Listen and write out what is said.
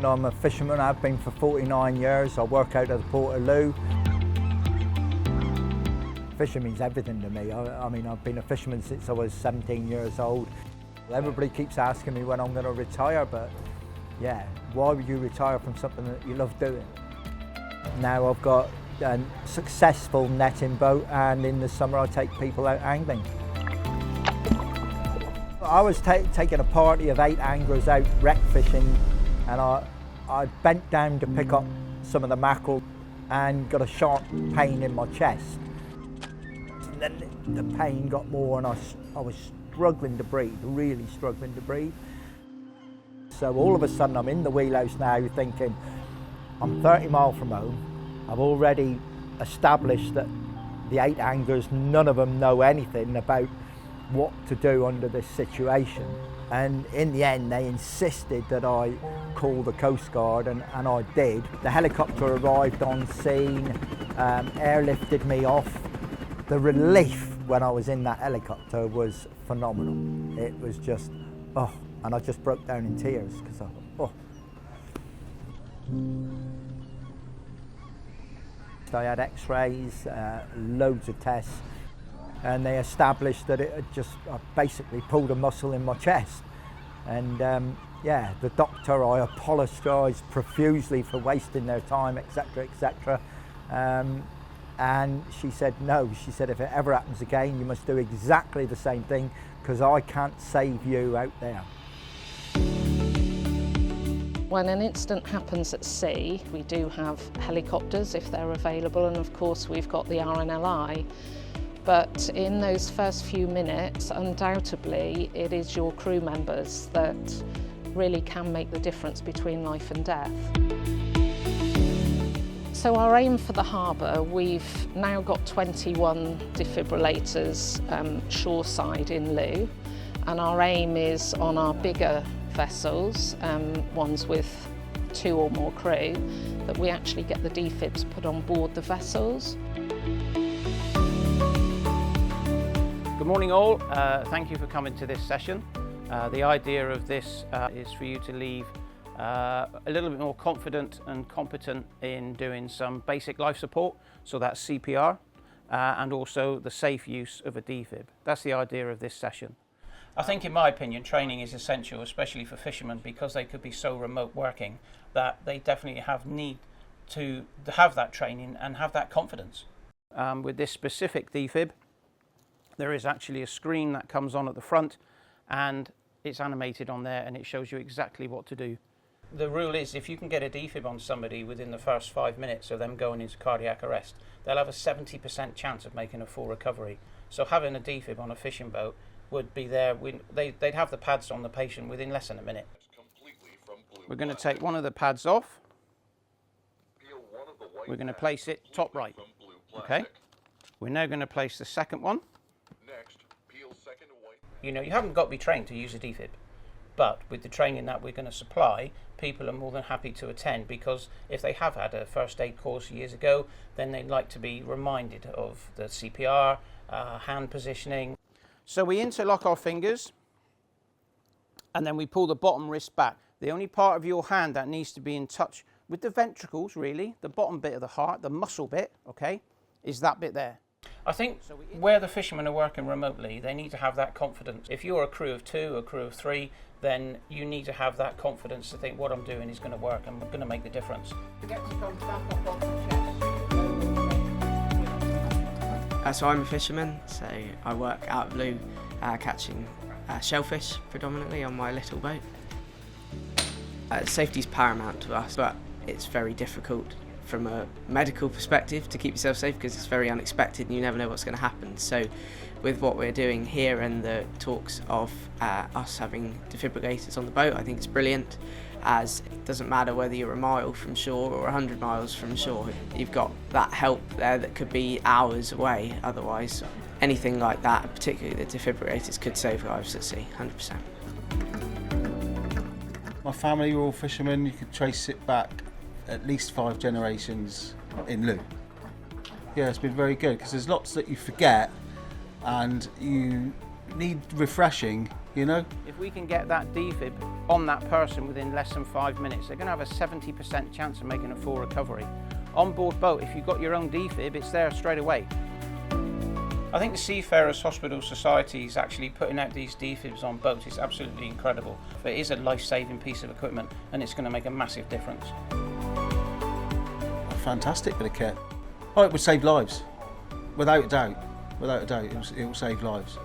I'm a fisherman. I've been for 49 years. I work out of the Port of Loo. Fishing means everything to me. I mean, I've been a fisherman since I was 17 years old. Everybody keeps asking me when I'm going to retire, but yeah, why would you retire from something that you love doing? Now I've got a successful netting boat, and in the summer I take people out angling. I was taking a party of 8 anglers out wreck fishing, and I bent down to pick up some of the mackerel and got a sharp pain in my chest. And then the pain got more, and I was struggling to breathe, really struggling to breathe. So all of a sudden I'm in the wheelhouse now thinking, I'm 30 miles from home. I've already established that the 8 anglers, none of them know anything about what to do under this situation. And in the end they insisted that I call the Coast Guard, and I did. The helicopter arrived on scene, airlifted me off. The relief when I was in that helicopter was phenomenal. It was just, oh, and I just broke down in tears because I thought, oh. I had x-rays, loads of tests, and they established that it had I basically pulled a muscle in my chest. And yeah, the doctor, I apologised profusely for wasting their time, etc., etc. And she said, no, she said, if it ever happens again, you must do exactly the same thing, because I can't save you out there. When an incident happens at sea, we do have helicopters if they're available, and of course we've got the RNLI. But in those first few minutes, undoubtedly, it is your crew members that really can make the difference between life and death. So our aim for the harbour, we've now got 21 defibrillators shoreside in Loo, and our aim is on our bigger vessels, ones with 2 or more crew, that we actually get the defibs put on board the vessels. Good morning all, thank you for coming to this session. The idea of this is for you to leave a little bit more confident and competent in doing some basic life support, so that's CPR, and also the safe use of a defib. That's the idea of this session. I think, in my opinion, training is essential, especially for fishermen, because they could be so remote working that they definitely have need to have that training and have that confidence. With this specific defib, there is actually a screen that comes on at the front, and it's animated on there, and it shows you exactly what to do. The rule is, if you can get a defib on somebody within the first 5 minutes of them going into cardiac arrest, they'll have a 70% chance of making a full recovery. So having a defib on a fishing boat would be there, they'd have the pads on the patient within less than a minute. We're going to take one of the pads off. We're going to place it top right. Okay. We're now going to place the second one. You know, you haven't got to be trained to use a defib, but with the training that we're going to supply, people are more than happy to attend, because if they have had a first aid course years ago, then they'd like to be reminded of the CPR, hand positioning. So we interlock our fingers, and then we pull the bottom wrist back. The only part of your hand that needs to be in touch with the ventricles, really, the bottom bit of the heart, the muscle bit, okay, is that bit there. I think where the fishermen are working remotely, they need to have that confidence. If you're a crew of 2, a crew of 3, then you need to have that confidence to think, what I'm doing is going to work and going to make the difference. So I'm a fisherman, so I work out of Loo catching shellfish predominantly on my little boat. Safety's paramount to us, but it's very difficult from a medical perspective to keep yourself safe, because it's very unexpected and you never know what's going to happen. So with what we're doing here and the talks of us having defibrillators on the boat, I think it's brilliant, as it doesn't matter whether you're a mile from shore or 100 miles from shore, you've got that help there that could be hours away otherwise. Anything like that, particularly the defibrillators, could save lives at sea, 100%. My family were all fishermen. You could trace it back at least 5 generations in Loo. Yeah, it's been very good, because there's lots that you forget and you need refreshing, you know? If we can get that defib on that person within less than 5 minutes, they're going to have a 70% chance of making a full recovery. On board boat, if you've got your own defib, it's there straight away. I think the Seafarers Hospital Society is actually putting out these defibs on boats. It's absolutely incredible. It is a life-saving piece of equipment and it's going to make a massive difference. A fantastic bit of kit. Oh, it would save lives, without a doubt. Without a doubt, it will save lives.